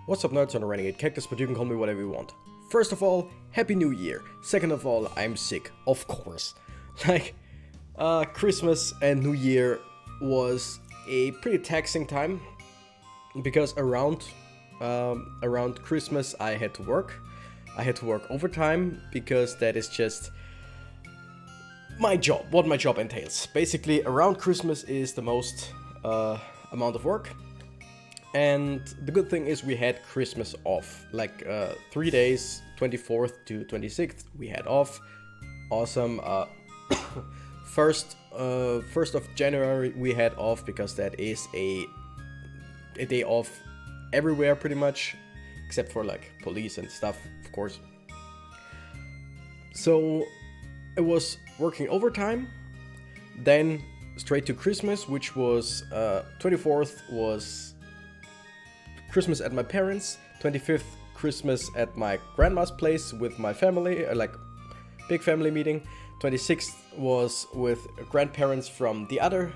What's up nerds, on a Renegade Cactus, but you can call me whatever you want. First of all, Happy New Year. Second of all, I'm sick, of course. Christmas and New Year was a pretty taxing time, because around Christmas I had to work. I had to work overtime, because that is just my job, what my job entails. Basically, around Christmas is the most amount of work. And the good thing is we had Christmas off, 3 days, 24th to 26th, we had off. Awesome. First of January we had off, because that is a day off everywhere pretty much, except for police and stuff, of course. So it was working overtime, then straight to Christmas, which was 24th was Christmas at my parents', 25th Christmas at my grandma's place with my family, big family meeting. 26th was with grandparents from the other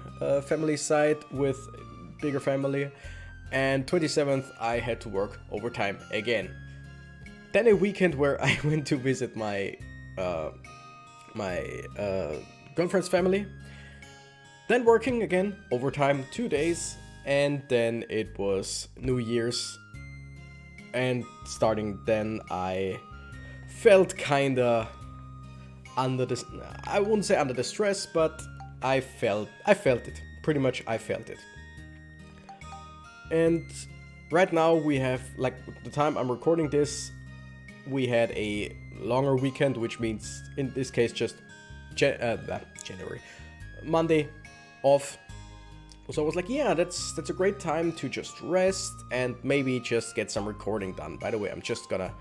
family side with bigger family, and 27th I had to work overtime again. Then a weekend where I went to visit my girlfriend's family, then working again overtime 2 days. And then it was New Year's, and starting then I felt kinda under this, I wouldn't say under the stress, but I felt it. Pretty much I felt it. And right now we have, the time I'm recording this, we had a longer weekend, which means in this case just January, Monday off. So I was like, yeah, that's a great time to just rest and maybe just get some recording done. By the way, I'm just gonna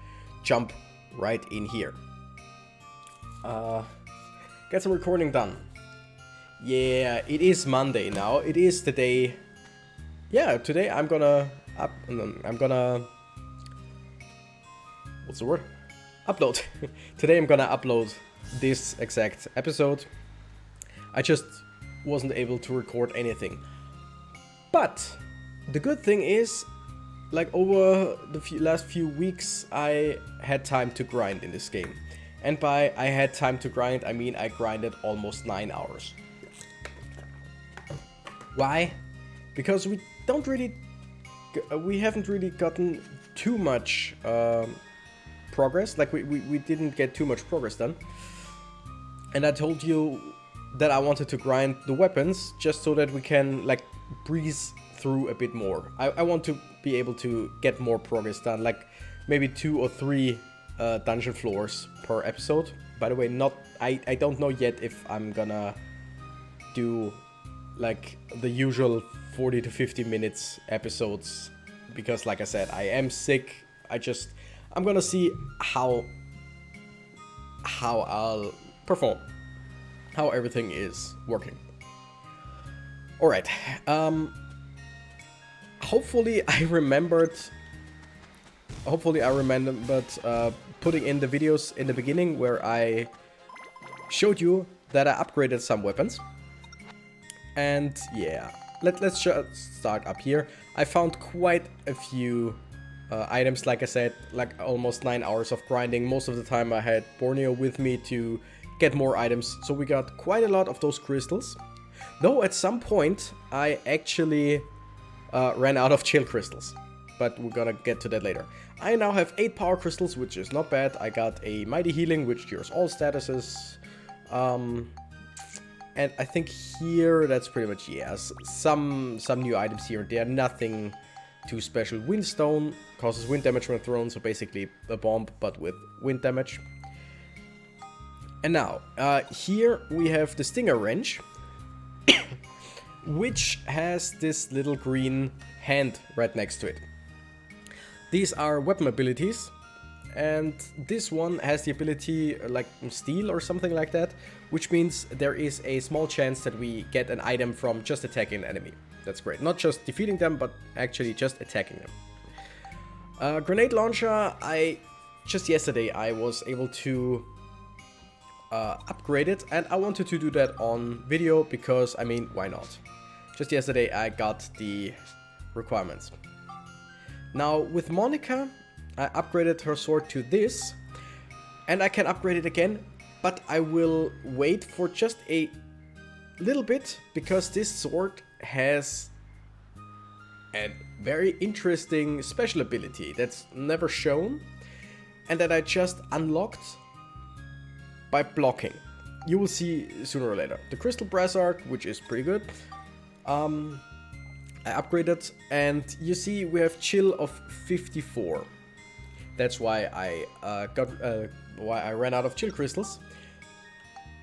jump right in here. Get some recording done. Yeah, it is Monday now. It is the day. Yeah, today I'm gonna what's the word? Upload. Today I'm gonna upload this exact episode. I just wasn't able to record anything. But the good thing is, over the last few weeks, I had time to grind in this game. And by I had time to grind, I mean I grinded almost 9 hours. Why? Because we haven't really gotten too much progress. We didn't get too much progress done. And I told you that I wanted to grind the weapons just so that we can breeze through a bit more. I want to be able to get more progress done, maybe 2 or 3 dungeon floors per episode. By the way, I don't know yet if I'm gonna do the usual 40 to 50 minutes episodes, because like I said, I am sick. I'm gonna see how I'll perform, how everything is working. Alright, hopefully I remembered putting in the videos in the beginning where I showed you that I upgraded some weapons. And yeah, let's just start up here. I found quite a few items, like I said, almost 9 hours of grinding. Most of the time I had Borneo with me to get more items, so we got quite a lot of those crystals. Though at some point I actually ran out of chill crystals, but we're gonna get to that later. I now have 8 power crystals, which is not bad. I got a mighty healing, which cures all statuses. And I think here that's pretty much, yes, some new items here. They are nothing too special. Windstone causes wind damage when thrown, so basically a bomb but with wind damage. And now here we have the Stinger Wrench, which has this little green hand right next to it. These are weapon abilities, and this one has the ability steal or something like that, which means there is a small chance that we get an item from just attacking an enemy. That's great. Not just defeating them, but actually just attacking them. Grenade launcher, just yesterday I was able to upgrade it, and I wanted to do that on video because, why not? Just yesterday I got the requirements. Now with Monica, I upgraded her sword to this, and I can upgrade it again, but I will wait for just a little bit, because this sword has a very interesting special ability that's never shown, and that I just unlocked by blocking. You will see sooner or later. The Crystal Brassard, which is pretty good, I upgraded, and you see we have chill of 54. That's why I ran out of chill crystals.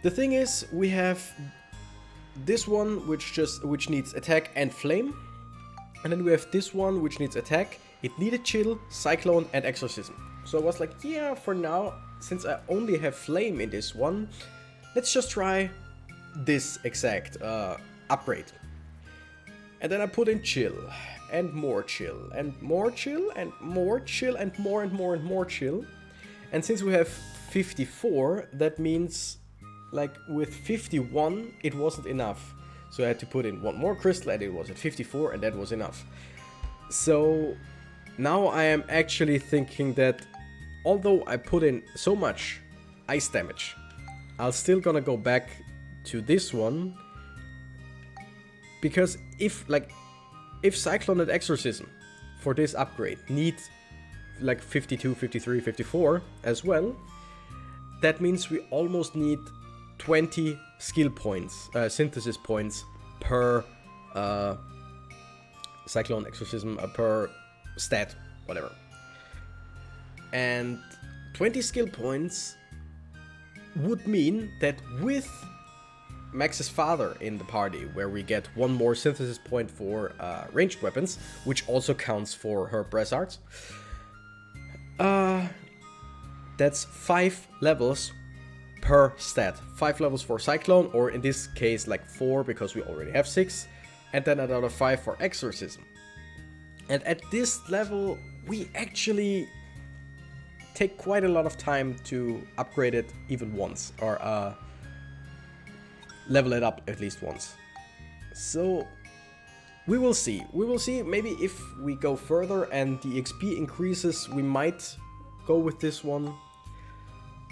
The thing is, we have this one which needs attack and flame, and then we have this one which needs attack. It needed chill, cyclone, and exorcism. So I was like, yeah, for now, since I only have flame in this one, let's just try this exact upgrade. And then I put in chill, and more chill, and more chill, and more chill, and more and more and more chill. And since we have 54, that means, like, with 51, it wasn't enough. So I had to put in one more crystal, and it was at 54, and that was enough. So now I am actually thinking that, although I put in so much ice damage, I'll still gonna go back to this one. Because if Cyclone and Exorcism for this upgrade need like 52, 53, 54 as well, that means we almost need 20 skill points, synthesis points per Cyclone Exorcism, per stat, whatever. And 20 skill points would mean that with Max's father in the party, where we get one more synthesis point for ranged weapons, which also counts for her brassards. That's 5 levels per stat. 5 levels for Cyclone, or in this case like 4 because we already have 6, and then another 5 for Exorcism. And at this level, we actually take quite a lot of time to upgrade it even once, or level it up at least once. So we will see. We will see. Maybe if we go further and the XP increases, we might go with this one.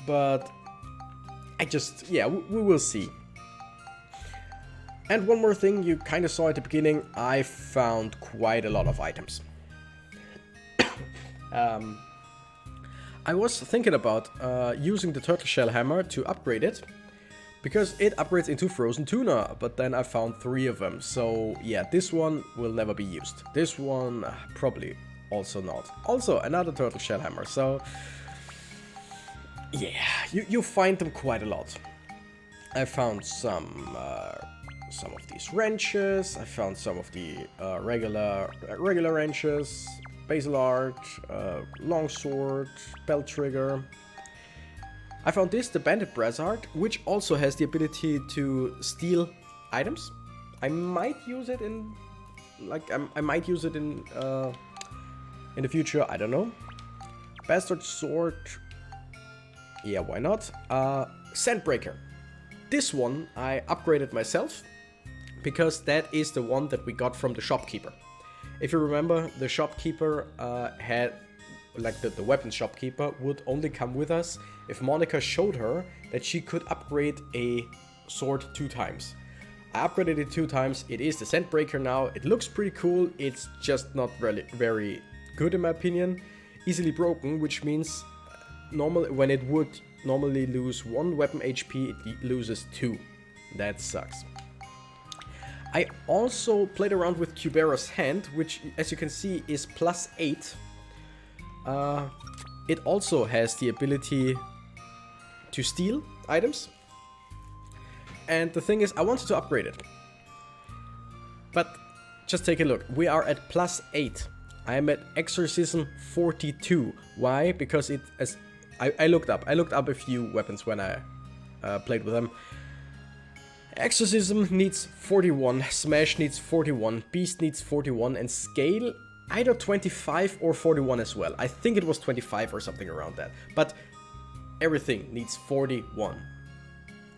But we will see. And one more thing you kind of saw at the beginning, I found quite a lot of items. I was thinking about using the turtle shell hammer to upgrade it, because it upgrades into frozen tuna, but then I found 3 of them. So yeah, this one will never be used. This one probably also not. Also another turtle shell hammer. So yeah, you find them quite a lot. I found some of these wrenches. I found some of the regular wrenches, basil arch, longsword, belt trigger. I found this, the bandit brassard, which also has the ability to steal items. I might use it in, I might use it in the future. I don't know. Bastard sword. Yeah, why not? Sandbreaker. This one I upgraded myself, because that is the one that we got from the shopkeeper. If you remember, the shopkeeper had, like the weapon shopkeeper would only come with us if Monica showed her that she could upgrade a sword 2 times. I upgraded it 2 times. It is the Sandbreaker now. It looks pretty cool. It's just not really very good in my opinion. Easily broken, which means when it would normally lose 1 weapon HP, it loses 2. That sucks. I also played around with Cubera's hand, which, as you can see, is +8. It also has the ability to steal items. And the thing is, I wanted to upgrade it. But just take a look. We are at +8. I am at Exorcism 42. Why? Because I looked up a few weapons when I played with them. Exorcism needs 41, Smash needs 41, Beast needs 41, and Scale either 25 or 41 as well. I think it was 25 or something around that. But everything needs 41.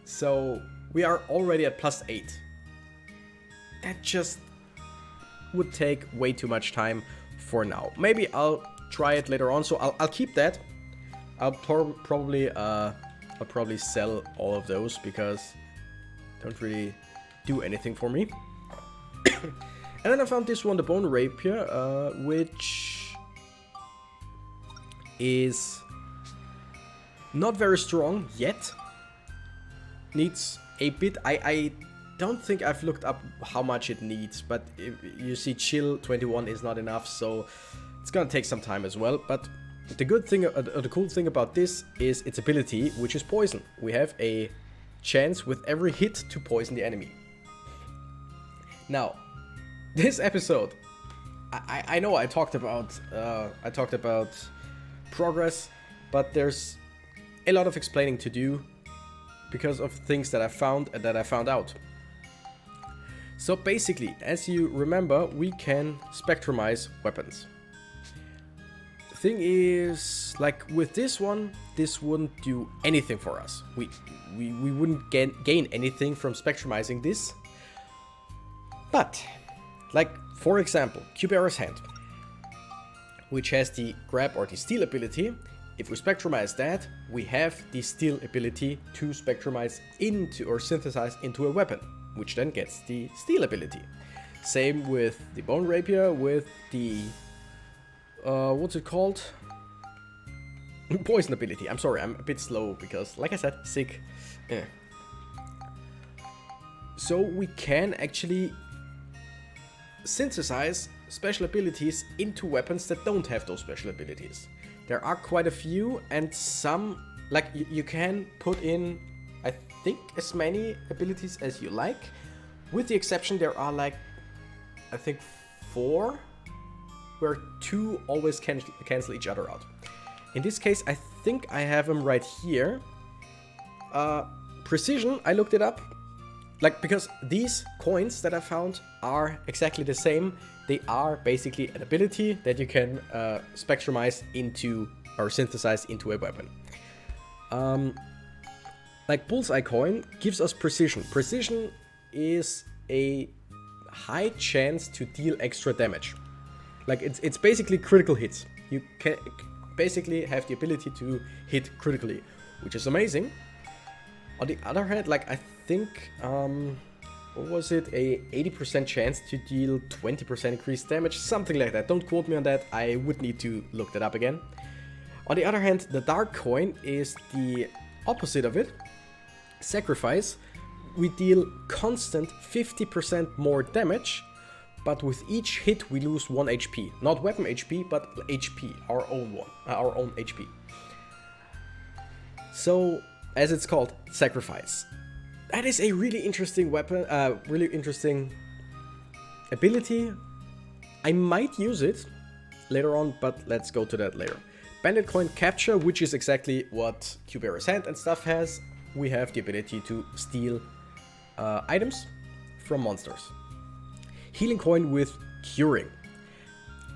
So we are already at +8. That just would take way too much time for now. Maybe I'll try it later on, so I'll keep that. I'll probably sell all of those because they don't really do anything for me. And then I found this one, the Bone Rapier, which is not very strong yet. Needs a bit. I don't think I've looked up how much it needs, but you see chill 21 is not enough, so it's gonna take some time as well. But the good thing, the cool thing about this is its ability, which is poison. We have a chance with every hit to poison the enemy. Now, this episode, I know I talked about progress, but there's a lot of explaining to do because of things that I found and that I found out. So basically, as you remember, we can spectrumize weapons. The thing is, like with this one, this wouldn't do anything for us. We wouldn't gain anything from spectrumizing this. But, like for example, Cubeara's Hand, which has the grab or the steal ability. If we spectrumize that, we have the steal ability to spectrumize into or synthesize into a weapon, which then gets the steal ability. Same with the Bone Rapier with the what's it called? Poison ability. I'm sorry, I'm a bit slow because, like I said, sick. So we can actually synthesize special abilities into weapons that don't have those special abilities. There are quite a few, and some, like you can put in, I think, as many abilities as you like. With the exception, there are like, I think 4, where 2 always cancel each other out. In this case, I think I have them right here. Precision, I looked it up. Like, because these coins that I found are exactly the same. They are basically an ability that you can spectrumize into or synthesize into a weapon. Like Bullseye coin gives us precision. Precision is a high chance to deal extra damage. Like it's basically critical hits. You can basically have the ability to hit critically, which is amazing. On the other hand, like I think, what was it? A 80% chance to deal 20% increased damage, something like that. Don't quote me on that. I would need to look that up again. On the other hand, the Dark coin is the opposite of it. Sacrifice. We deal constant 50% more damage, but with each hit we lose 1 HP. Not weapon HP, but HP, our own one, our own HP. So, as it's called, Sacrifice. That is a really interesting weapon, really interesting ability. I might use it later on, but let's go to that later. Bandit coin capture, which is exactly what Cubeara's Hand and stuff has. We have the ability to steal items from monsters. Healing coin with curing.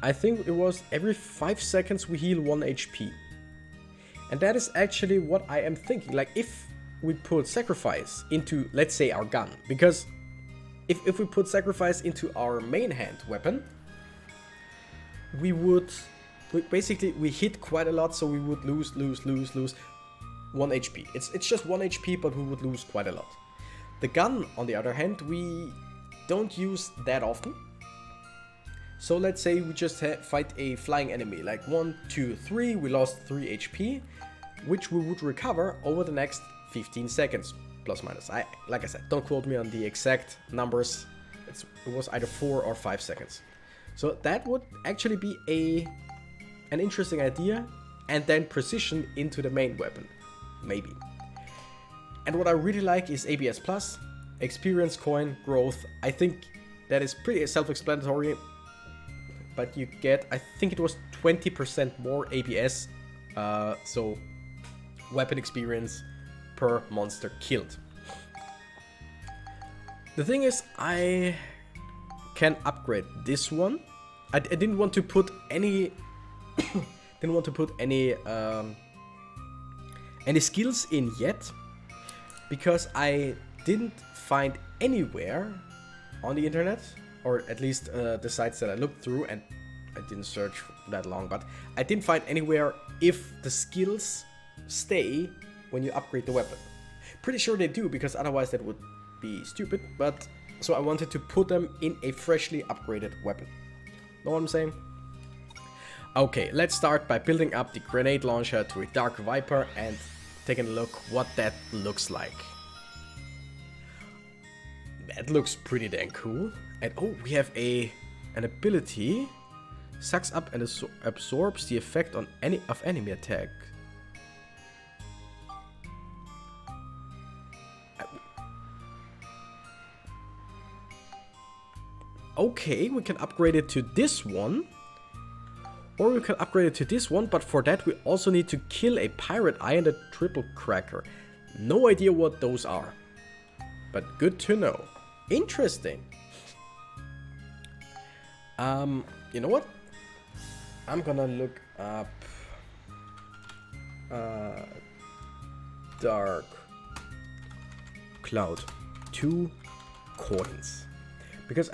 I think it was every 5 seconds we heal 1 HP. And that is actually what I am thinking. Like if we put sacrifice into, let's say, our gun, because if we put sacrifice into our main hand weapon, we hit quite a lot, so we would lose 1 HP. It's just 1 HP, but we would lose quite a lot. The gun, on the other hand, we don't use that often. So let's say we just fight a flying enemy, like 1, 2, 3, we lost 3 HP, which we would recover over the next 15 seconds, plus minus. Like I said, don't quote me on the exact numbers. It was either 4 or 5 seconds. So that would actually be an interesting idea, and then precision into the main weapon, maybe. And what I really like is ABS Plus, experience coin, growth. I think that is pretty self-explanatory, but you get, I think it was 20% more ABS, so weapon experience per monster killed. The thing is, I can upgrade this one. I didn't want to put any any skills in yet, because I didn't find anywhere on the internet, or at least the sites that I looked through, and I didn't search for that long, but I didn't find anywhere if the skills stay when you upgrade the weapon. Pretty sure they do, because otherwise that would be stupid, but so I wanted to put them in a freshly upgraded weapon. Know what I'm saying? Okay, let's start by building up the grenade launcher to a Dark Viper and taking a look what that looks like. That looks pretty dang cool. And oh, we have an ability. Sucks up and absorbs the effect on any enemy attack. Okay, we can upgrade it to this one. Or we can upgrade it to this one, but for that we also need to kill a pirate eye and a triple cracker. No idea what those are. But good to know. Interesting. You know what? I'm gonna look up Dark Cloud. 2 coins. Because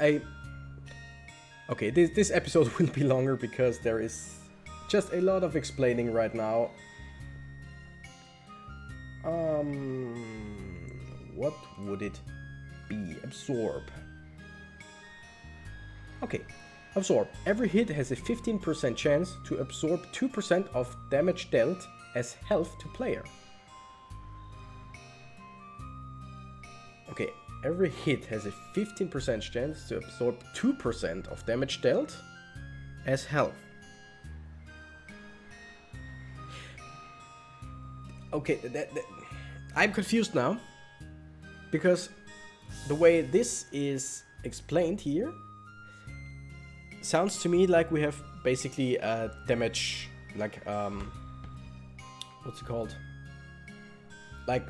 okay, this episode will be longer because there is just a lot of explaining right now. What would it be? Absorb. Okay, absorb. Every hit has a 15% chance to absorb 2% of damage dealt as health to player. Okay. Every hit has a 15% chance to absorb 2% of damage dealt as health. Okay, I'm confused now. Because the way this is explained here sounds to me like we have basically damage, like, what's it called? Like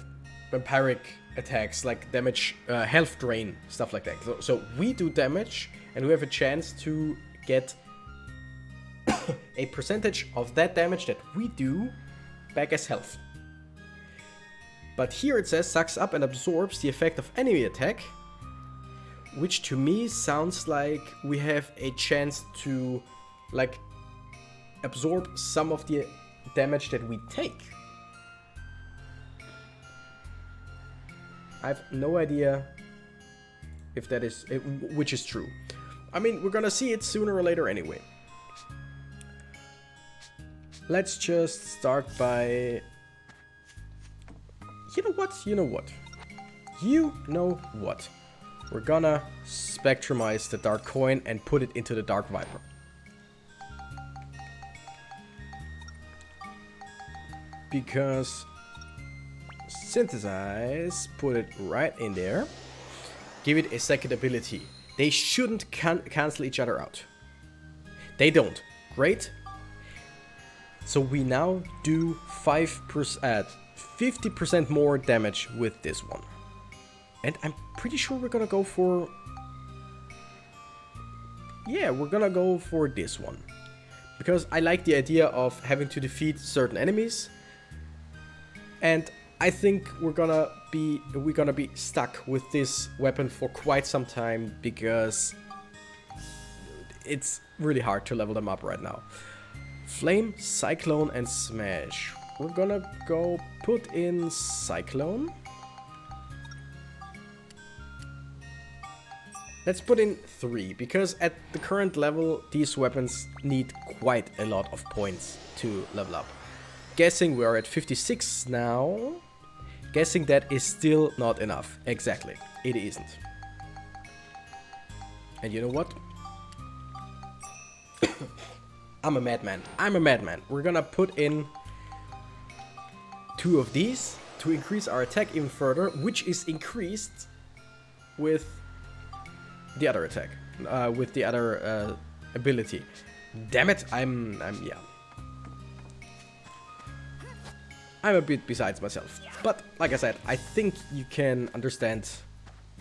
vampiric attacks, like damage, health drain, stuff like that. So we do damage and we have a chance to get a percentage of that damage that we do back as health. But here it says sucks up and absorbs the effect of enemy attack, which to me sounds like we have a chance to like absorb some of the damage that we take. I have no idea if that is, which is true. I mean, we're gonna see it sooner or later anyway. Let's just start by... You know what? We're gonna spectrumize the dark coin and put it into the Dark Viper. Because... synthesize, put it right in there, give it a second ability. They shouldn't cancel each other out. They don't. Great. So we now do 50% more damage with this one. And I'm pretty sure we're gonna go for... yeah, we're gonna go for this one. Because I like the idea of having to defeat certain enemies. And I think we're gonna be stuck with this weapon for quite some time because it's really hard to level them up right now. Flame, Cyclone, and Smash. We're gonna go put in Cyclone. Let's put in 3 because at the current level these weapons need quite a lot of points to level up. Guessing we are at 56 now. Guessing that is still not enough. Exactly. It isn't. And you know what? I'm a madman. We're gonna put in 2 of these to increase our attack even further, which is increased with the other attack. With the other ability. Damn it, I'm a bit besides myself. But like I said, I think you can understand,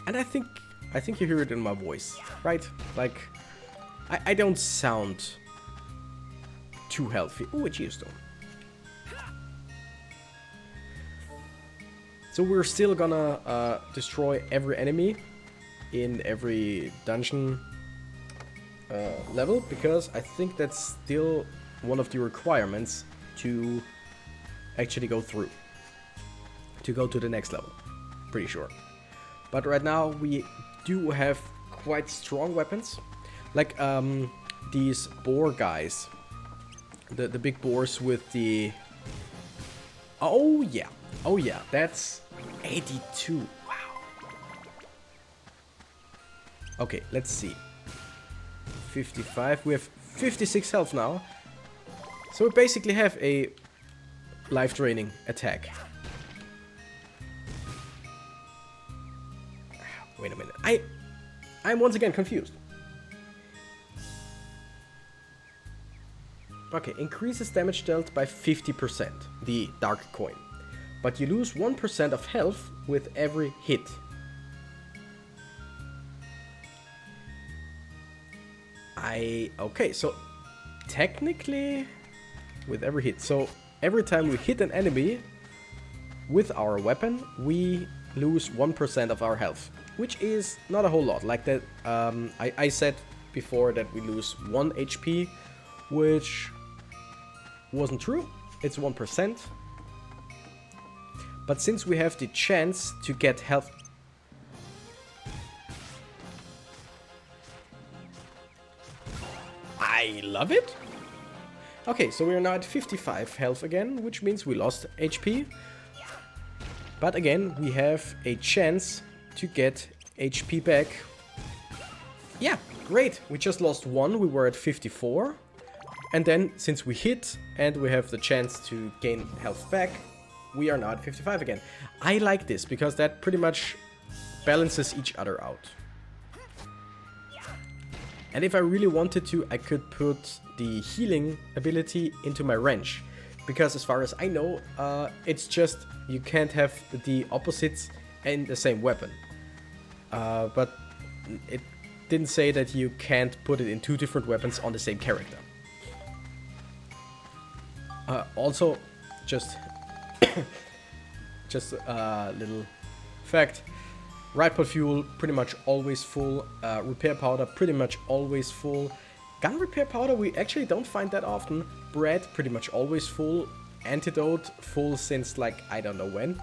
and I think you hear it in my voice, right? Like, I don't sound too healthy. Oh, a geostone. So we're still gonna destroy every enemy in every dungeon level, because I think that's still one of the requirements to actually go through. To go to the next level. Pretty sure. But right now we do have quite strong weapons. Like these boar guys. The big boars with the... Oh yeah. Oh yeah. That's 82. Wow. Okay, let's see. 55. We have 56 health now. So we basically have a life-draining attack. Wait a minute. I'm once again confused. Okay, increases damage dealt by 50%, the dark coin. But you lose 1% of health with every hit. Okay, so technically with every hit. So every time we hit an enemy with our weapon, we lose 1% of our health, which is not a whole lot. Like that, I said before that we lose 1 HP, which wasn't true. It's 1%. But since we have the chance to get health... I love it! Okay, so we're now at 55 health again, which means we lost HP. But again, we have a chance to get HP back. Yeah, great! We just lost 1, we were at 54. And then, since we hit and we have the chance to gain health back, we are now at 55 again. I like this, because that pretty much balances each other out. And if I really wanted to, I could put the healing ability into my wrench. Because as far as I know, it's just you can't have the opposites in the same weapon. But it didn't say that you can't put it in 2 different weapons on the same character. Also, just a little fact. Right pot fuel, pretty much always full. Repair powder, pretty much always full. Gun repair powder, we actually don't find that often. Bread, pretty much always full. Antidote, full since like I don't know when.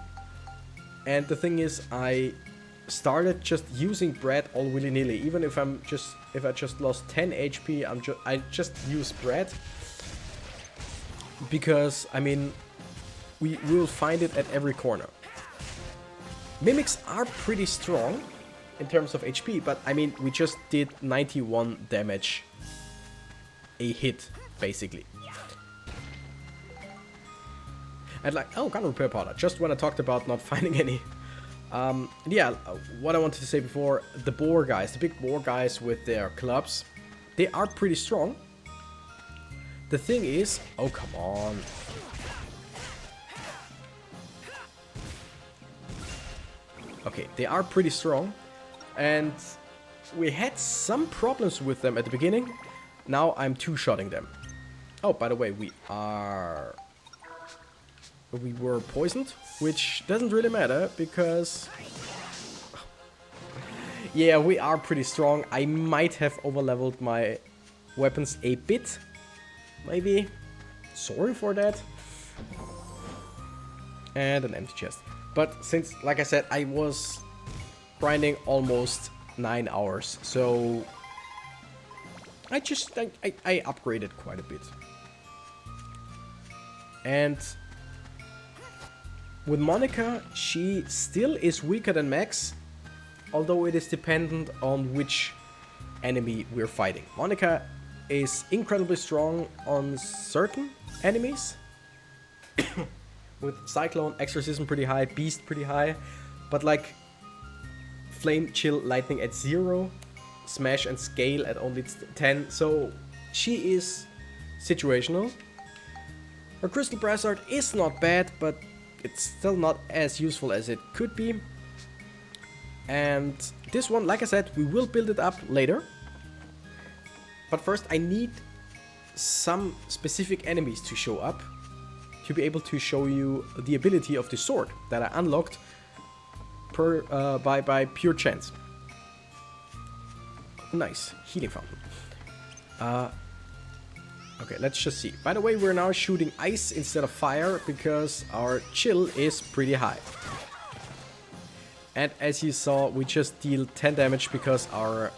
And the thing is, I started just using bread all willy-nilly. Even if I just lost 10 HP, I just use bread. Because, I mean, we will find it at every corner. Mimics are pretty strong in terms of HP, but I mean, we just did 91 damage a hit, basically. And like, oh, gun repair powder, just when I talked about not finding any. Yeah, what I wanted to say before, the boar guys, the big boar guys with their clubs, they are pretty strong. The thing is, oh, come on. Okay, they are pretty strong, and we had some problems with them at the beginning. Now I'm two-shotting them. Oh, by the way, we were poisoned, which doesn't really matter because... Yeah, we are pretty strong. I might have overleveled my weapons a bit. Maybe. Sorry for that. And an empty chest. But since, like I said, I was grinding almost 9 hours, so I upgraded quite a bit. And with Monica, she still is weaker than Max, although it is dependent on which enemy we're fighting. Monica is incredibly strong on certain enemies. With Cyclone, Exorcism pretty high, Beast pretty high, but like Flame, Chill, Lightning at 0, Smash and Scale at only 10, so she is situational. Her Crystal Brassard is not bad, but it's still not as useful as it could be. And this one, like I said, we will build it up later. But first I need some specific enemies to show up to be able to show you the ability of the sword that I unlocked by pure chance. Nice, healing fountain. Okay, let's just see. By the way, we're now shooting ice instead of fire because our chill is pretty high. And as you saw, we just deal 10 damage because our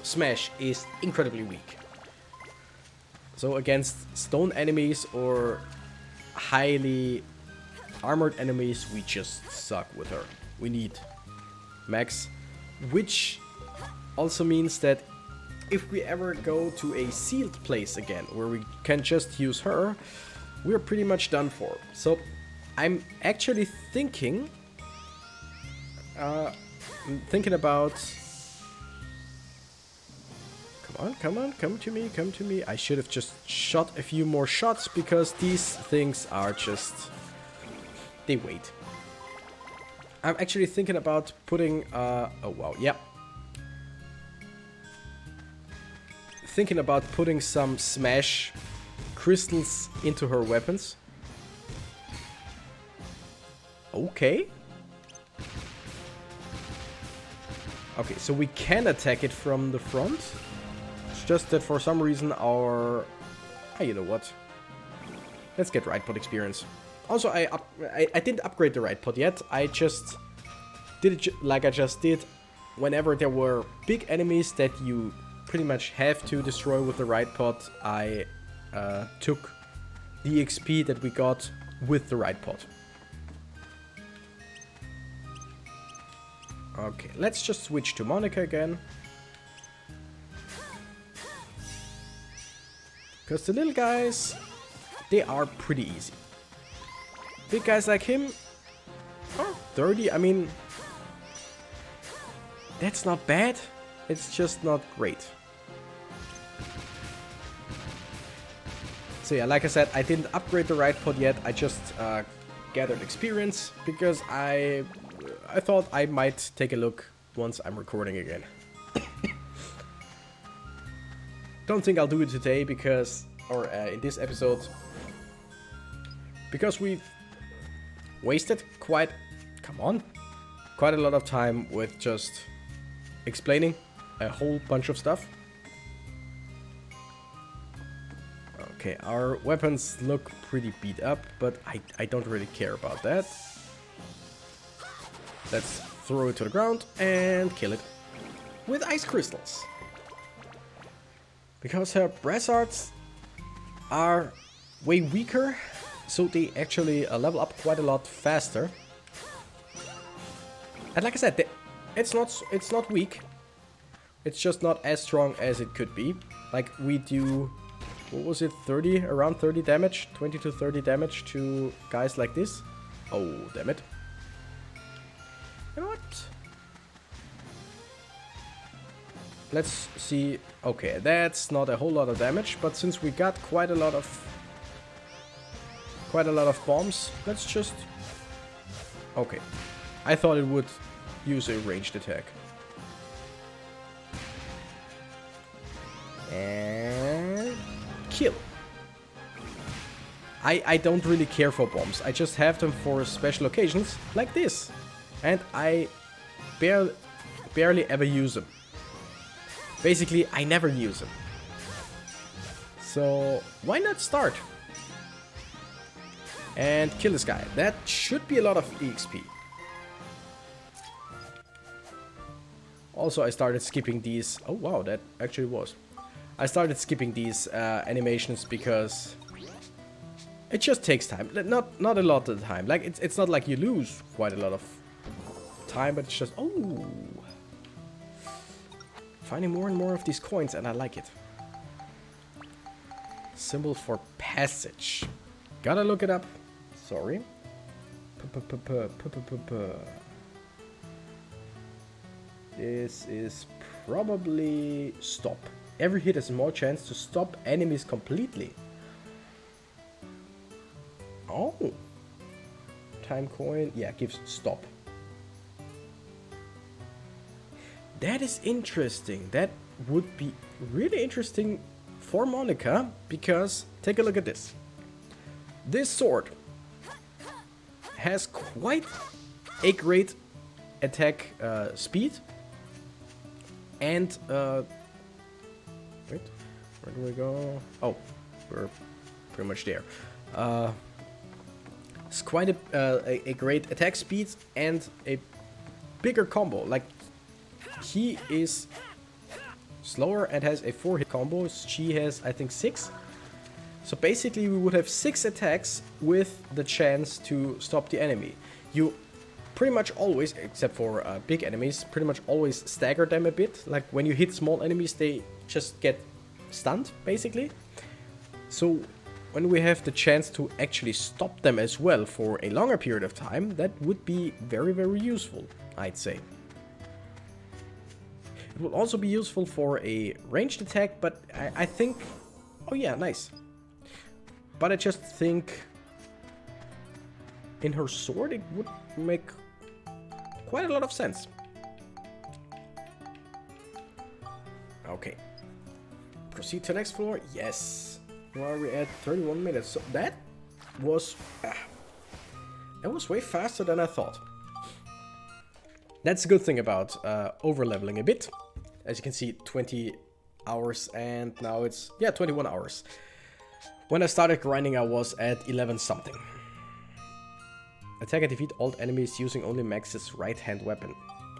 smash is incredibly weak. So against stone enemies or highly armored enemies, we just suck with her. We need max, which also means that if we ever go to a sealed place again where we can just use her, we're pretty much done for. So I'm actually thinking about... Come on, come to me. I should have just shot a few more shots because these things are just... they wait. I'm actually thinking about putting... oh wow, yeah. Thinking about putting some smash crystals into her weapons. Okay. Okay, so we can attack it from the front. It's just that for some reason our... you know what? Let's get right pod experience. Also, I didn't upgrade the right pod yet. I just did it like I just did whenever there were big enemies that you pretty much have to destroy with the right pod. I took the XP that we got with the right pod. Okay, let's just switch to Monica again. Because the little guys, they are pretty easy. Big guys like him, oh, 30, I mean, that's not bad. It's just not great. So yeah, like I said, I didn't upgrade the right pod yet. I just gathered experience because I thought I might take a look once I'm recording again. Don't think I'll do it today because, or in this episode, because we've wasted quite a lot of time with just explaining a whole bunch of stuff. Okay, our weapons look pretty beat up, but I don't really care about that. Let's throw it to the ground and kill it with ice crystals. Because her brassards are way weaker, so they actually level up quite a lot faster. And like I said, it's not weak. It's just not as strong as it could be. Like we do, what was it, around 30 damage, 20 to 30 damage to guys like this. Oh, damn it. You know what? Let's see. Okay, that's not a whole lot of damage, but since we got quite a lot of bombs, let's just... Okay. I thought it would use a ranged attack. And kill. I don't really care for bombs. I just have them for special occasions like this. And I barely ever use them. Basically, I never use them. So why not start? And kill this guy. That should be a lot of EXP. Also, I started skipping these. Oh wow, that actually was. I started skipping these animations because it just takes time. Not a lot of time. Like it's not like you lose quite a lot of time, but it's just finding more and more of these coins, and I like it. Symbol for passage. Gotta look it up. Sorry. This is probably stop. Every hit has more chance to stop enemies completely. Oh. Time coin. Yeah, gives stop. That is interesting. That would be really interesting for Monica, because take a look at this. This sword has quite a great attack speed And, wait, where do we go? Oh, we're pretty much there. It's quite a great attack speed and a bigger combo. Like, he is slower and has a 4-hit combo. She has, I think, 6. So basically we would have 6 attacks with the chance to stop the enemy. You pretty much always, except for big enemies, pretty much always stagger them a bit. Like when you hit small enemies, they just get stunned, basically. So when we have the chance to actually stop them as well for a longer period of time, that would be very, very useful, I'd say. It will also be useful for a ranged attack, but I think... Oh yeah, nice. But I just think in her sword it would make quite a lot of sense. Okay. Proceed to the next floor. Yes. Where are we at? 31 minutes. So that was way faster than I thought. That's a good thing about over-leveling a bit. As you can see, 20 hours and now it's, yeah, 21 hours. When I started grinding, I was at 11 something. Attack and defeat all enemies using only Max's right-hand weapon.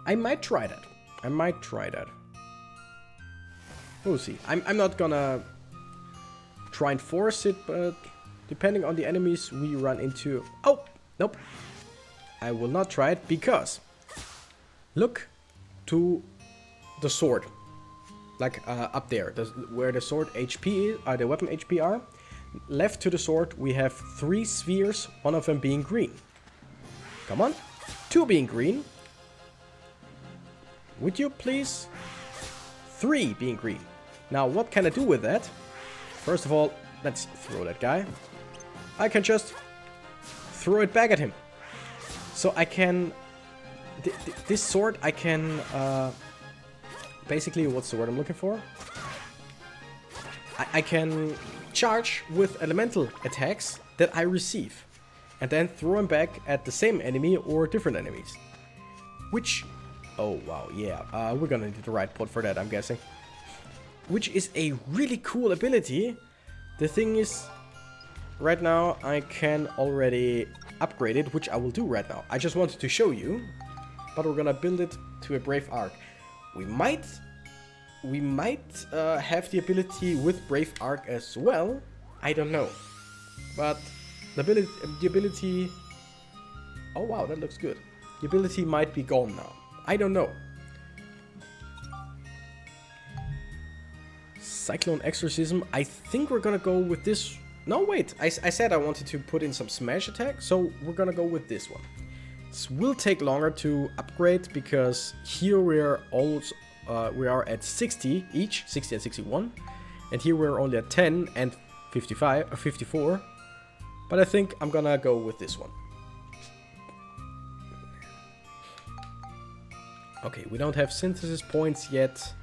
I might try that. We'll see. I'm not gonna try and force it, but depending on the enemies we run into... Oh, nope. I will not try it because... Look to the sword. Like up there, where the sword HP is, the weapon HP are. Left to the sword we have 3 spheres, one of them being green. Come on, 2 being green. Would you please? 3 being green. Now what can I do with that? First of all, let's throw that guy. I can just throw it back at him. So I can... This sword I can... basically, what's the word I'm looking for? I can charge with elemental attacks that I receive. And then throw them back at the same enemy or different enemies. Which... Oh, wow, yeah. We're gonna need the right pot for that, I'm guessing. Which is a really cool ability. The thing is, right now I can already upgrade it, which I will do right now. I just wanted to show you. But we're gonna build it to a Brave Arc. We might have the ability with Brave Arc as well. I don't know. But the ability... Oh wow, that looks good. The ability might be gone now. I don't know. Cyclone Exorcism. I think we're gonna go with this... No, wait. I said I wanted to put in some smash attack, so we're gonna go with this one. This will take longer to upgrade because here we are at 60 each, 60 and 61, and here we're only at 10 and 55 or 54. But I think I'm gonna go with this one. Okay, we don't have synthesis points yet.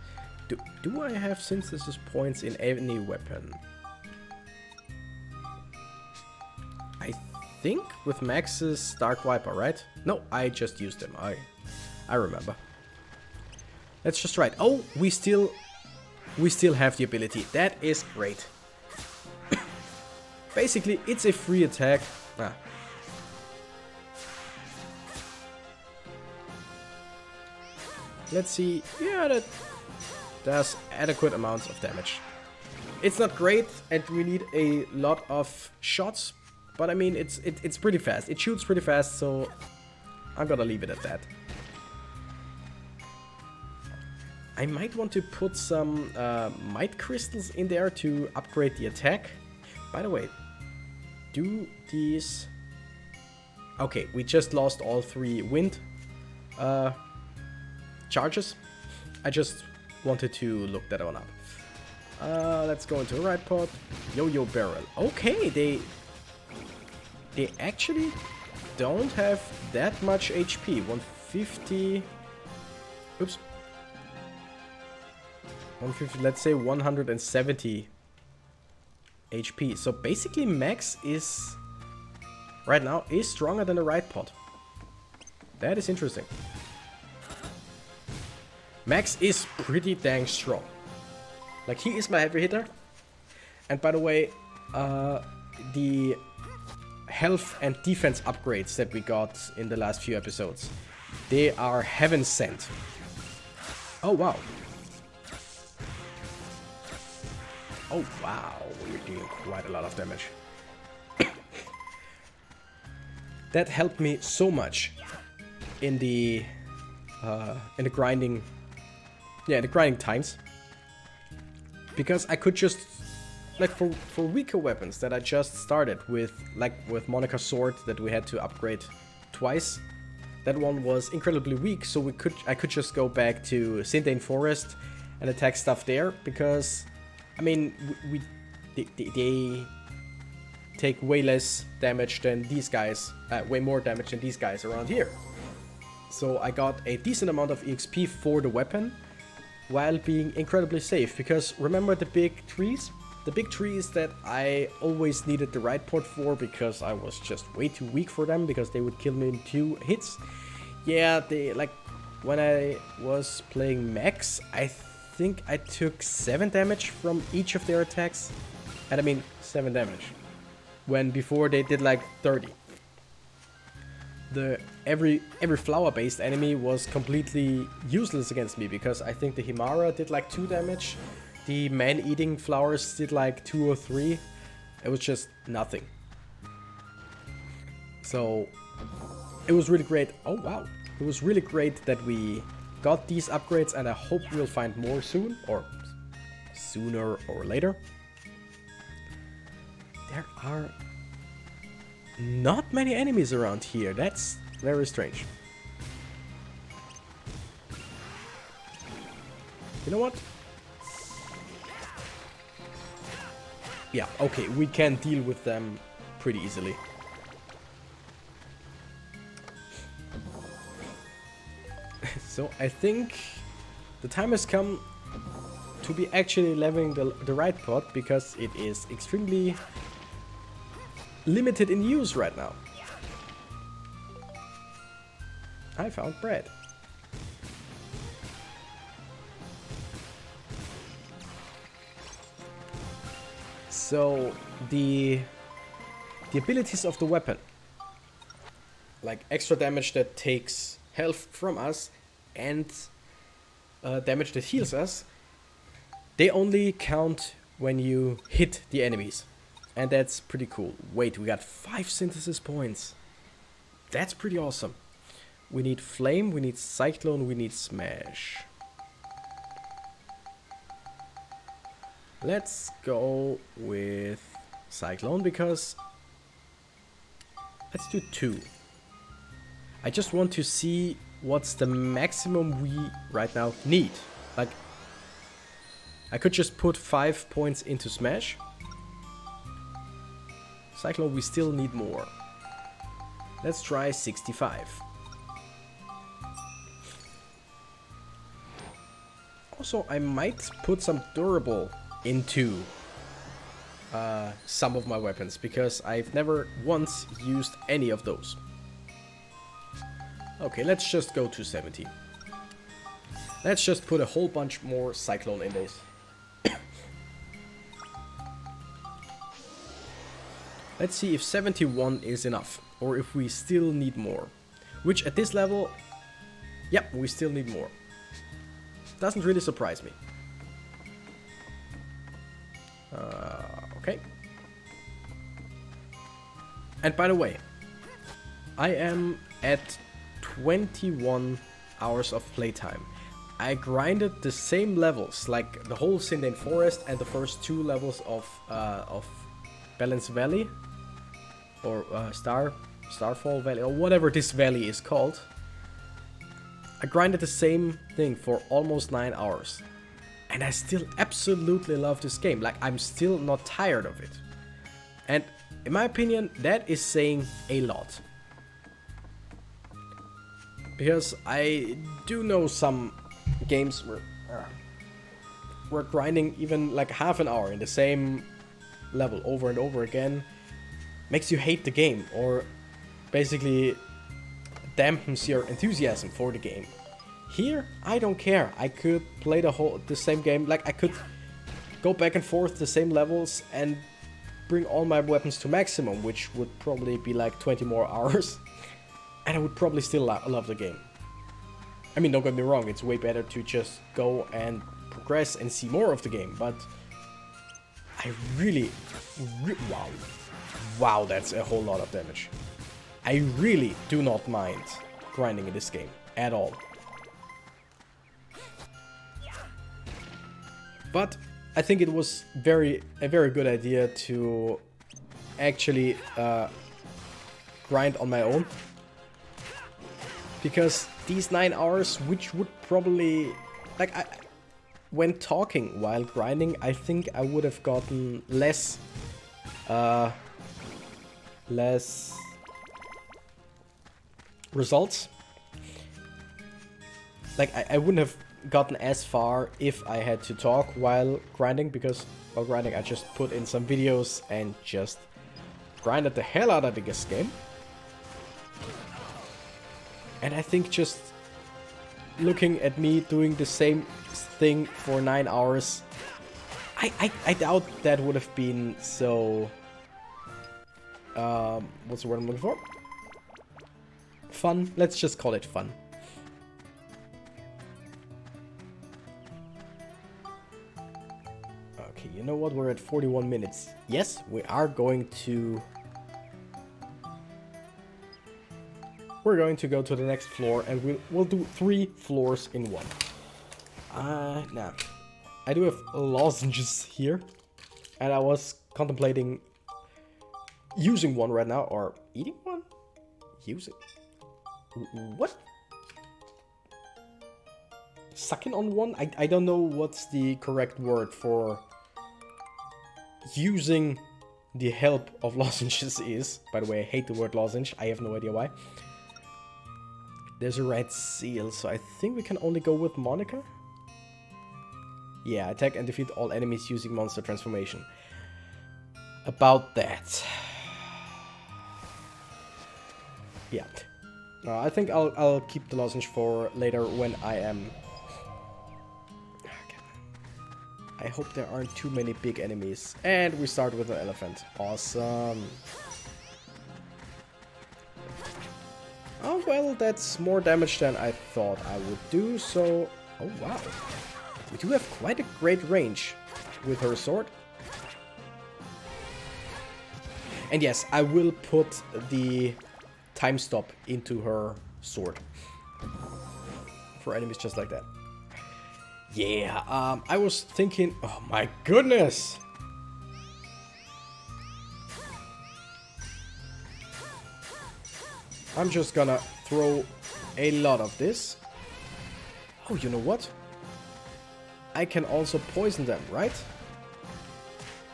Do I have synthesis points in any weapon? I think with Max's Dark Viper, right? No, I just used them. I remember. Let's just try it. Oh, we still have the ability. That is great. Basically, it's a free attack. Let's see. Yeah, that does adequate amounts of damage. It's not great, and we need a lot of shots. But I mean, it's pretty fast. It shoots pretty fast, so I'm gonna leave it at that. I might want to put some might crystals in there to upgrade the attack. By the way, do these... Okay, we just lost all 3 wind charges. I just wanted to look that one up. Let's go into the right pot. Yo-yo barrel. Okay, they actually don't have that much HP. 150... Oops. 150, let's say 170 HP. So basically Max is... right now is stronger than the right pot. That is interesting. Max is pretty dang strong. Like, he is my heavy hitter. And by the way, the health and defense upgrades that we got in the last few episodes, they are heaven sent. Oh, wow. Oh, wow. We're doing quite a lot of damage. That helped me so much in the grinding, the grinding times, because I could just, like, for weaker weapons that I just started with, like with Monica's sword that we had to upgrade twice. That one was incredibly weak, so I could just go back to Sindane Forest and attack stuff there, because I mean they take way less damage than these guys, way more damage than these guys around here. So I got a decent amount of EXP for the weapon while being incredibly safe, because remember the big trees? The big trees that I always needed the right port for because I was just way too weak for them, because they would kill me in 2 hits. Yeah, they, like, when I was playing Max, I think I took 7 damage from each of their attacks. And I mean 7 damage. When before they did like 30. Every flower-based enemy was completely useless against me, because I think the Himara did like 2 damage. The man-eating flowers did like 2 or 3. It was just nothing. So it was really great. Oh wow. It was really great that we got these upgrades, and I hope we'll find more soon, or sooner or later. There are not many enemies around here. That's very strange. You know what? Yeah, okay, we can deal with them pretty easily. So I think the time has come to be actually leveling the right pot, because it is extremely limited in use right now. I found bread. So the abilities of the weapon, like extra damage that takes health from us and damage that heals us, they only count when you hit the enemies. And that's pretty cool. Wait, we got 5 synthesis points. That's pretty awesome. We need flame, we need cyclone, we need smash. Let's go with cyclone, because let's do 2. I just want to see what's the maximum we right now need. Like, I could just put 5 points into smash. Cyclone, we still need more. Let's try 65. Also, I might put some durable into some of my weapons, because I've never once used any of those. Okay, let's just go to 70. Let's just put a whole bunch more cyclone in this. Let's see if 71 is enough, or if we still need more. Which at this level, yep, we still need more. Doesn't really surprise me. Okay. And by the way, I am at 21 hours of playtime. I grinded the same levels, like the whole Sindane Forest and the first 2 levels of Balance Valley, or Starfall Valley, or whatever this valley is called. I grinded the same thing for almost 9 hours. And I still absolutely love this game. Like, I'm still not tired of it. And in my opinion, that is saying a lot. Because I do know some games where grinding even like half an hour in the same level over and over again makes you hate the game, or basically dampens your enthusiasm for the game. Here, I don't care. I could play the same game. Like, I could go back and forth the same levels and bring all my weapons to maximum, which would probably be like 20 more hours. And I would probably still love the game. I mean, don't get me wrong, it's way better to just go and progress and see more of the game, but I really, wow, that's a whole lot of damage. I really do not mind grinding in this game at all. But I think it was a very good idea to actually grind on my own. Because these 9 hours, which would probably, like, when talking while grinding, I think I would have gotten less results. Like, I wouldn't have gotten as far if I had to talk while grinding, because while grinding I just put in some videos and just grinded the hell out of this game. And I think just looking at me doing the same thing for 9 hours, I doubt that would have been so... what's the word I'm looking for? Fun? Let's just call it fun. Okay, you know what? We're at 41 minutes. Yes, we are going to... We're going to go to the next floor, and we'll do 3 floors in one. Nah. I do have lozenges here, and I was contemplating using one right now, or eating one? Use it. What? Sucking on one? I don't know what's the correct word for using the help of lozenges is. By the way, I hate the word lozenge. I have no idea why. There's a red seal, so I think we can only go with Monica? Yeah, attack and defeat all enemies using monster transformation. About that. Yeah. I think I'll keep the lozenge for later when I am... I hope there aren't too many big enemies. And we start with an elephant. Awesome. Oh, well, that's more damage than I thought I would do, so... Oh, wow. We do have quite a great range with her sword. And yes, I will put the time stop into her sword. For enemies just like that. Yeah, I was thinking... Oh, my goodness! I'm just gonna throw a lot of this. Oh, you know what? I can also poison them, right?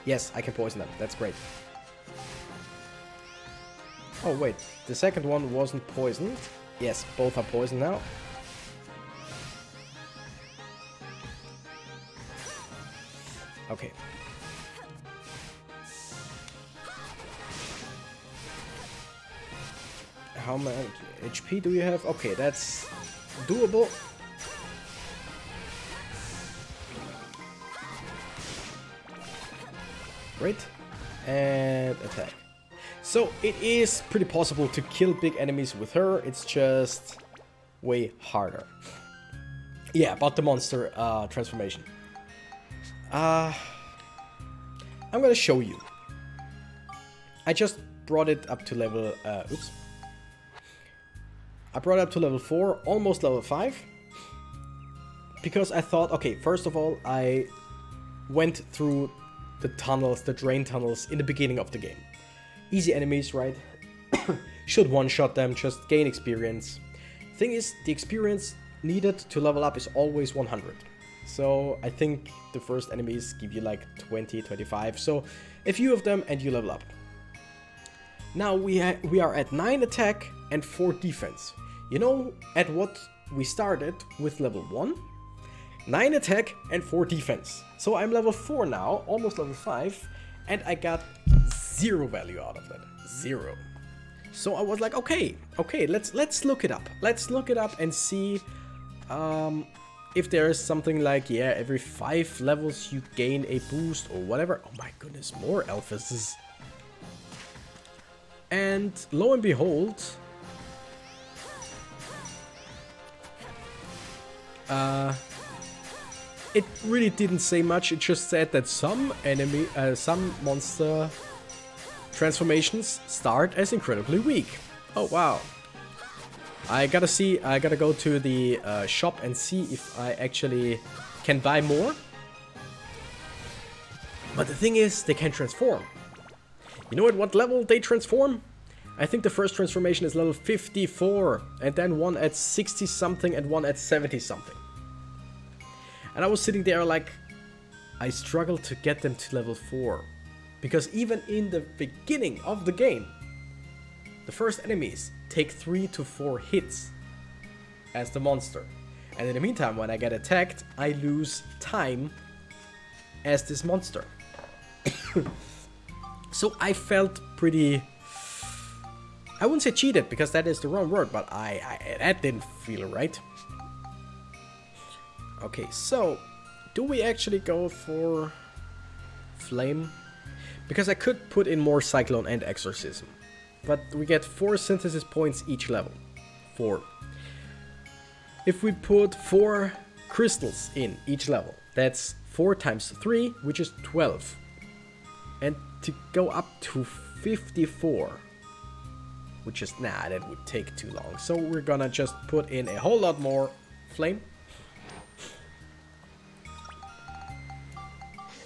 Yes, I can poison them. That's great. Oh, wait. The second one wasn't poisoned. Yes, both are poisoned now. Okay. How much HP do you have? Okay, that's doable. Great. And attack. So it is pretty possible to kill big enemies with her. It's just way harder. Yeah, about the monster transformation. I'm gonna show you. I just brought it up to level... oops. I brought it up to level 4, almost level 5. Because I thought, okay, first of all, I went through the tunnels, the drain tunnels in the beginning of the game. Easy enemies, right? Should one-shot them, just gain experience. Thing is, the experience needed to level up is always 100. So I think the first enemies give you like 20, 25. So a few of them and you level up. Now we are at 9 attack and 4 defense. You know at what we started with level 1? 9 attack and 4 defense. So I'm level 4 now, almost level 5, and I got 0 value out of that. 0. So I was like, okay, let's look it up. Let's look it up and see if there is something like, yeah, every 5 levels you gain a boost or whatever. Oh my goodness, more Alphases. And lo and behold, it really didn't say much. It just said that some monster transformations start as incredibly weak. Oh wow. I gotta go to the shop and see if I actually can buy more. But the thing is, they can transform. You know at what level they transform? I think the first transformation is level 54, and then one at 60 something and one at 70 something. And I was sitting there like, I struggled to get them to level 4. Because even in the beginning of the game, the first enemies take 3 to 4 hits as the monster. And in the meantime, when I get attacked, I lose time as this monster. So I felt pretty... I wouldn't say cheated, because that is the wrong word, but that didn't feel right. Okay, so do we actually go for Flame? Because I could put in more Cyclone and Exorcism. But we get 4 synthesis points each level. 4. If we put 4 crystals in each level, that's 4 times 3, which is 12. And to go up to 54, which is, nah, that would take too long. So we're gonna just put in a whole lot more Flame.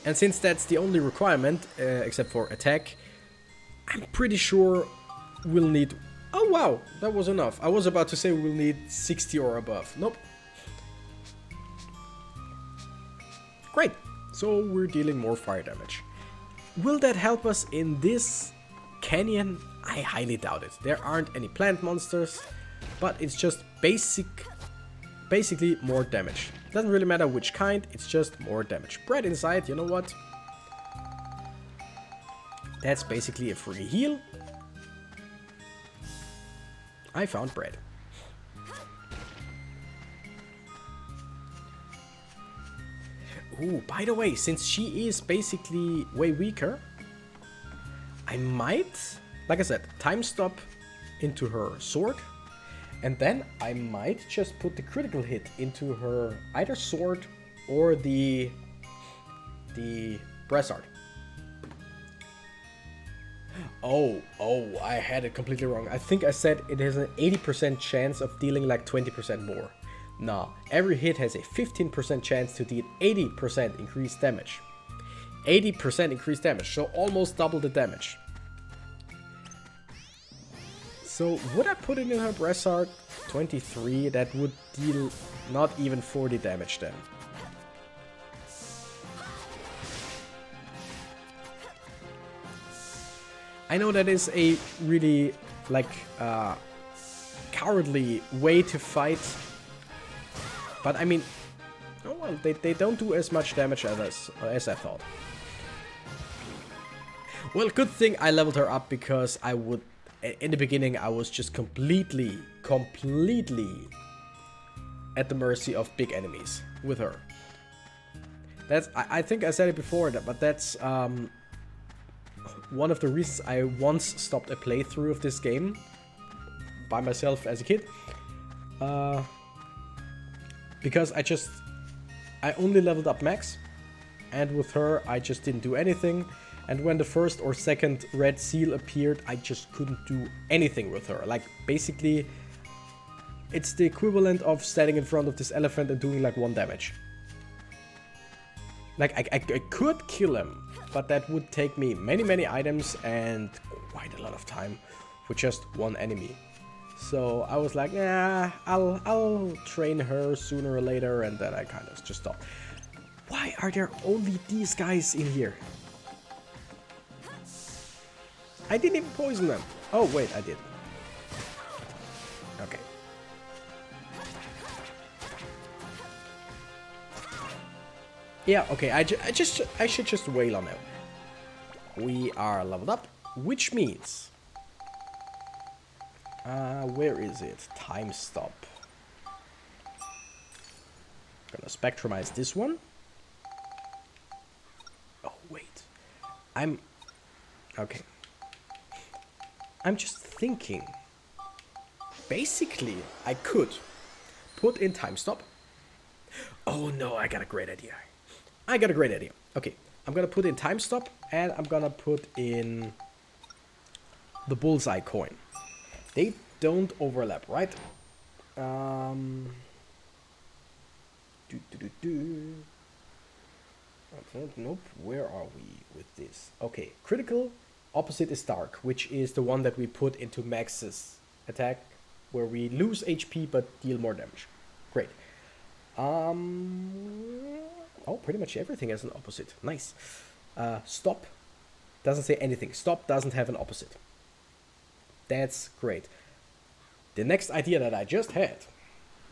And since that's the only requirement, except for attack, I'm pretty sure we'll need... Oh wow, that was enough. I was about to say we'll need 60 or above. Nope. Great. So we're dealing more fire damage. Will that help us in this canyon? I highly doubt it. There aren't any plant monsters, but it's just basically more damage. Doesn't really matter which kind, it's just more damage. Bread inside, you know what? That's basically a free heal. I found bread. Ooh, by the way, since she is basically way weaker, I might, like I said, time stop into her sword. And then I might just put the critical hit into her either sword or the brassard. Oh, I had it completely wrong. I think I said it has an 80% chance of dealing like 20% more. Nah, every hit has a 15% chance to deal 80% increased damage. 80% increased damage, so almost double the damage. So would I put it in her brassard? 23, that would deal not even 40 damage then. I know that is a really like cowardly way to fight, but I mean, oh well, they don't do as much damage as I thought. Well, good thing I leveled her up, because I would, in the beginning I was just completely at the mercy of big enemies with her. That's, I think I said it before, but that's one of the reasons I once stopped a playthrough of this game by myself as a kid. Because I only leveled up max, and with her I just didn't do anything. And when the first or second red seal appeared, I just couldn't do anything with her. Like, basically, it's the equivalent of standing in front of this elephant and doing like 1 damage. Like, I could kill him, but that would take me many items and quite a lot of time for just 1 enemy. So I was like, nah, I'll train her sooner or later, and then I kind of just stopped. Why are there only these guys in here? I didn't even poison them. Oh wait, I did. Okay. Yeah, okay, I should just wail on them. We are leveled up, which means... where is it? Time stop. Gonna spectrumize this one. Oh, wait. Okay. I'm just thinking. Basically, I could put in time stop. Oh no, I got a great idea. Okay, I'm gonna put in time stop and I'm gonna put in the bullseye coin. They don't overlap, right? Nope, where are we with this? Okay, critical, opposite is dark, which is the one that we put into Max's attack, where we lose HP but deal more damage. Great. Oh, pretty much everything has an opposite. Nice. Stop doesn't say anything. Stop doesn't have an opposite. That's great. The next idea that I just had,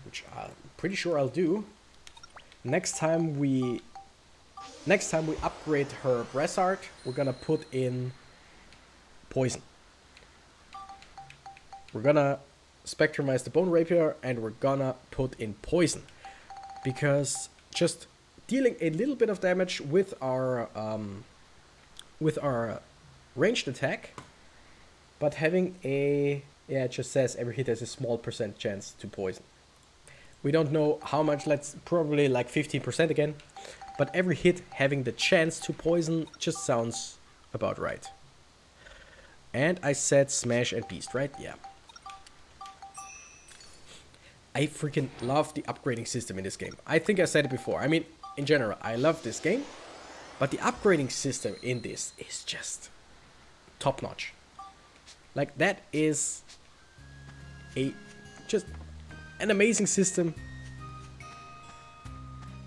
which I'm pretty sure I'll do, next time we upgrade her brassard, we're gonna put in poison. We're gonna spectrumize the bone rapier and we're gonna put in poison, because just dealing a little bit of damage with our ranged attack, but having a, yeah, it just says every hit has a small % chance to poison. We don't know how much, let's probably like 15% again, but every hit having the chance to poison just sounds about right. And I said smash and beast, right? Yeah. I freaking love the upgrading system in this game. I think I said it before. I mean, in general, I love this game, but the upgrading system in this is just top notch. Like, that is just an amazing system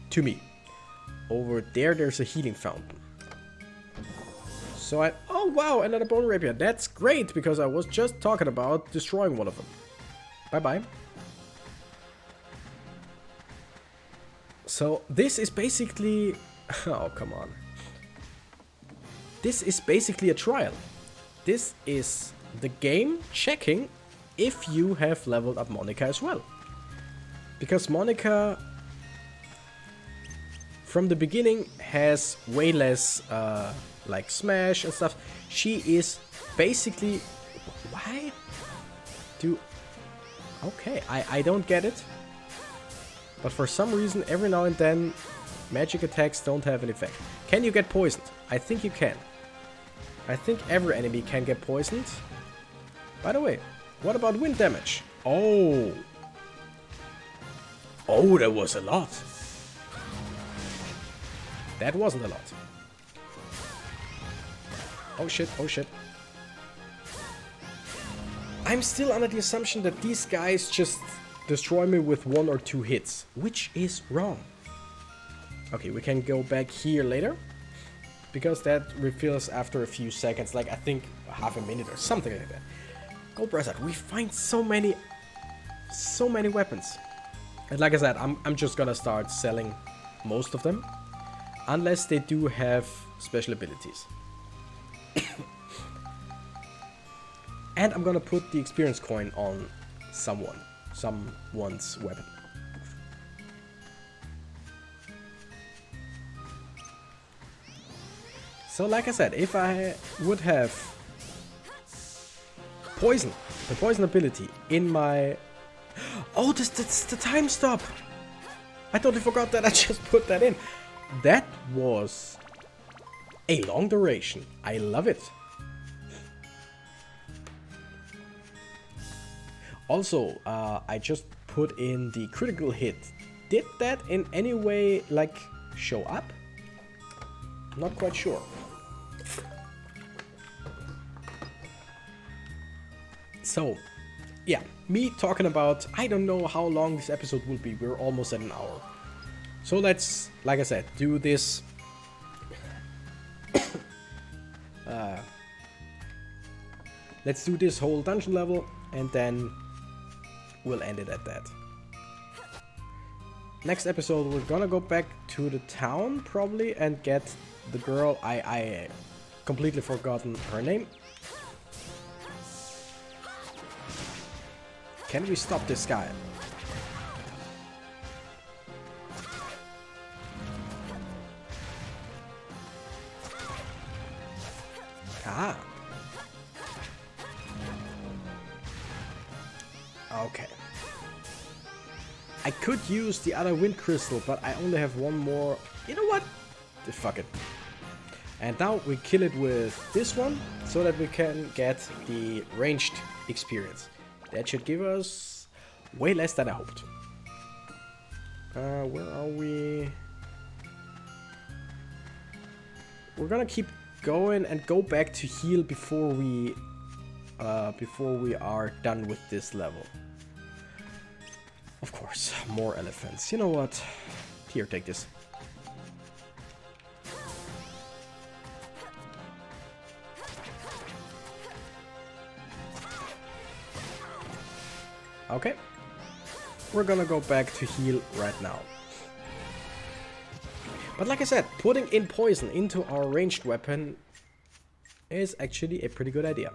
to me. Over there, there's a healing fountain. So oh wow, another bone rapier. That's great, because I was just talking about destroying one of them. Bye-bye. So this is basically, oh come on. This is basically a trial. This is the game checking if you have leveled up Monica as well. Because Monica, from the beginning, has way less like smash and stuff. She is basically, why do, okay, I don't get it. But for some reason, every now and then, magic attacks don't have an effect. Can you get poisoned? I think you can. I think every enemy can get poisoned. By the way, what about wind damage? Oh. Oh, that was a lot. That wasn't a lot. Oh shit, oh shit. I'm still under the assumption that these guys just destroy me with 1 or 2 hits, which is wrong. Okay, we can go back here later, because that refills after a few seconds, like I think half a minute or something like that. Gold brassard, we find so many weapons. And like I said, I'm just gonna start selling most of them, unless they do have special abilities. And I'm gonna put the experience coin on someone's weapon. So like I said, if I would have poison, the poison ability in my... Oh, that's the time stop! I totally forgot that I just put that in. That was a long duration. I love it. Also, I just put in the critical hit. Did that in any way, like, show up? Not quite sure. So, yeah, me talking about, I don't know how long this episode will be. We're almost at an hour. So let's, like I said, do this. Let's do this whole dungeon level, and then we'll end it at that. Next episode, we're gonna go back to the town, probably, and get the girl. I completely forgotten her name. Can we stop this guy? Ah. Okay. I could use the other wind crystal, but I only have one more. You know what? Fuck it. And now we kill it with this one, so that we can get the ranged experience. That should give us way less than I hoped. Where are we? We're gonna keep going and go back to heal before we are done with this level. Of course, more elephants. You know what? Here, take this. Okay. We're gonna go back to heal right now. But like I said, putting in poison into our ranged weapon is actually a pretty good idea.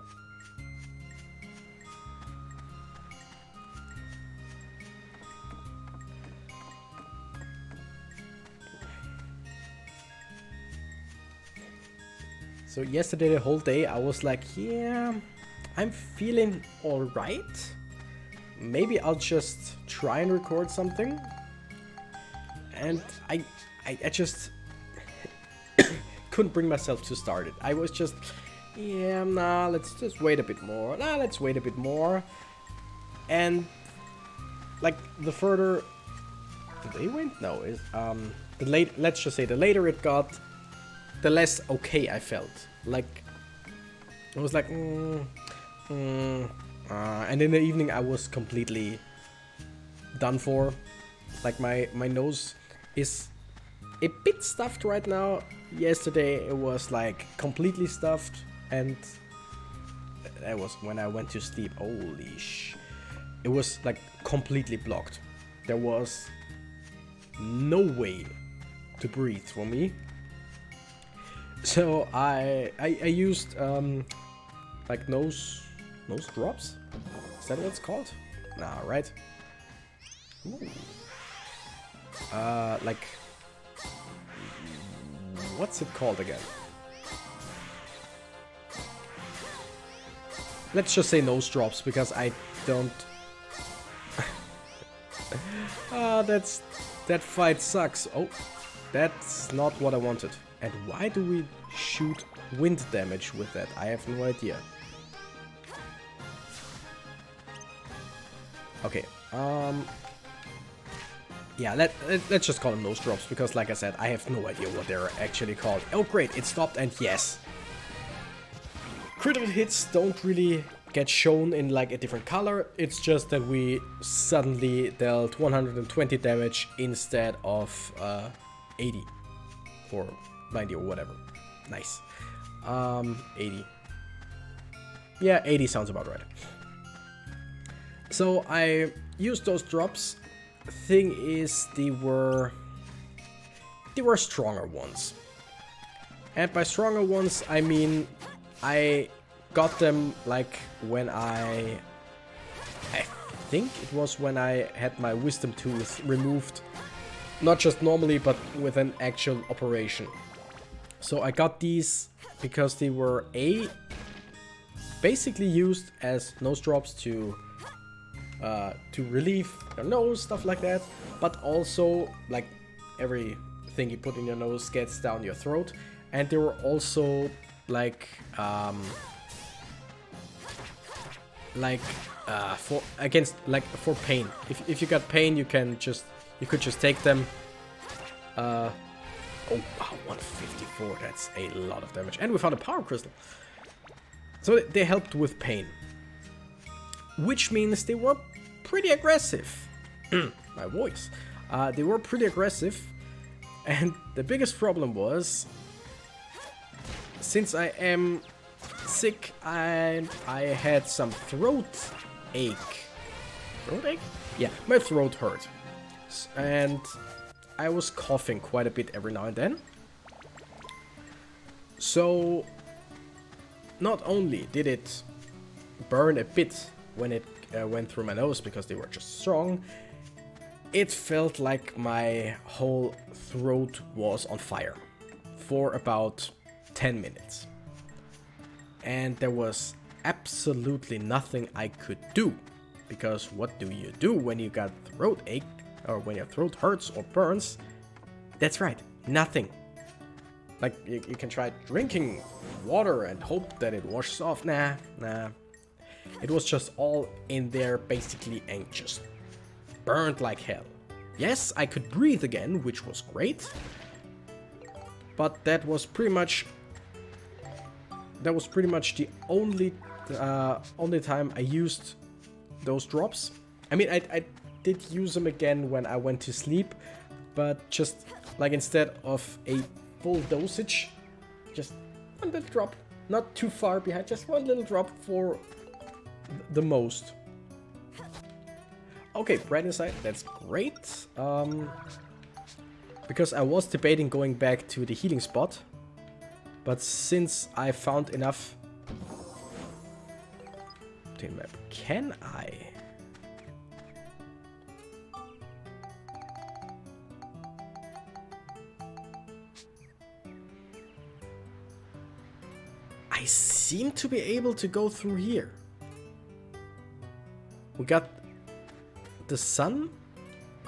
So yesterday, the whole day, I was like, yeah, I'm feeling alright. Maybe I'll just try and record something. And I just couldn't bring myself to start it. I was just, yeah, nah, let's just wait a bit more. Nah, let's wait a bit more. And like the further they went, no, is let's just say the later it got, the less okay I felt. Like I was like, and in the evening I was completely done for. Like my nose is a bit stuffed right now. Yesterday it was like completely stuffed, and that was when I went to sleep. Holy sh! It was like completely blocked. There was no way to breathe for me. So I used like nose drops. Is that what it's called? Nah, right? Ooh. Like, what's it called again? Let's just say nose drops, because I don't. That fight sucks. Oh, that's not what I wanted. And why do we shoot wind damage with that? I have no idea. Okay, yeah, let's just call them nose drops, because like I said, I have no idea what they're actually called. Oh great, it stopped, and yes. Critical hits don't really get shown in like a different color, it's just that we suddenly dealt 120 damage instead of 80 or 90 or whatever. Nice. 80. Yeah, 80 sounds about right. So I used those drops. Thing is, they were stronger ones. And by stronger ones, I mean I got them like when I think it was when I had my wisdom tooth removed. Not just normally, but with an actual operation. So I got these because they were basically used as nose drops to relieve your nose, stuff like that, but also like everything you put in your nose gets down your throat, and they were also like for pain. If you got pain, you could just take them. Oh wow, 154, that's a lot of damage, and we found a power crystal, so they helped with pain. Which means they were pretty aggressive. My voice. They were pretty aggressive. And the biggest problem was, since I am sick and I had some throat ache. Throat ache? Yeah, my throat hurt. And I was coughing quite a bit every now and then. So, not only did it burn a bit when it went through my nose because they were just strong, it felt like my whole throat was on fire for about 10 minutes. and there was absolutely nothing I could do. Because what do you do when you got throat ache, or when your throat hurts or burns? That's right, nothing. Like, you can try drinking water and hope that it washes off. Nah. It was just all in there, basically, and just burned like hell. Yes, I could breathe again, which was great. But that was pretty much the only time I used those drops. I mean, I did use them again when I went to sleep, but just like instead of a full dosage, just one little drop, not too far behind, just one little drop for the most. Okay, bright inside, that's great. Because I was debating going back to the healing spot, but since I found enough to the map, can I? I seem to be able to go through here. We got the sun.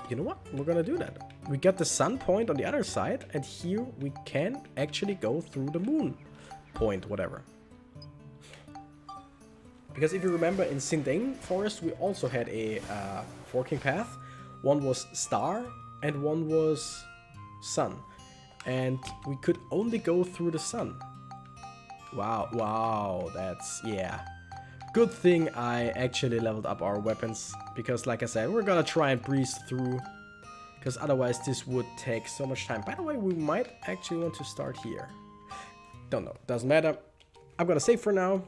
You know what? We're gonna do that. We got the sun point on the other side, and here we can actually go through the moon point, whatever. Because if you remember, in Sindane Forest, we also had a forking path. One was star, and one was sun. And we could only go through the sun. Wow, that's, yeah. Good thing I actually leveled up our weapons, because like I said, we're gonna try and breeze through, because otherwise this would take so much time. By the way, we might actually want to start here. Don't know, doesn't matter. I'm gonna save for now.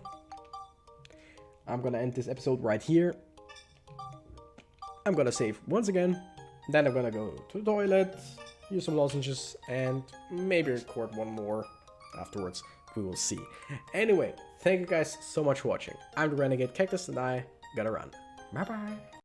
I'm gonna end this episode right here. I'm gonna save once again, then I'm gonna go to the toilet, use some lozenges, and maybe record one more afterwards. We will see. Anyway, thank you guys so much for watching. I'm the Renegade Cactus, and I gotta run. Bye bye.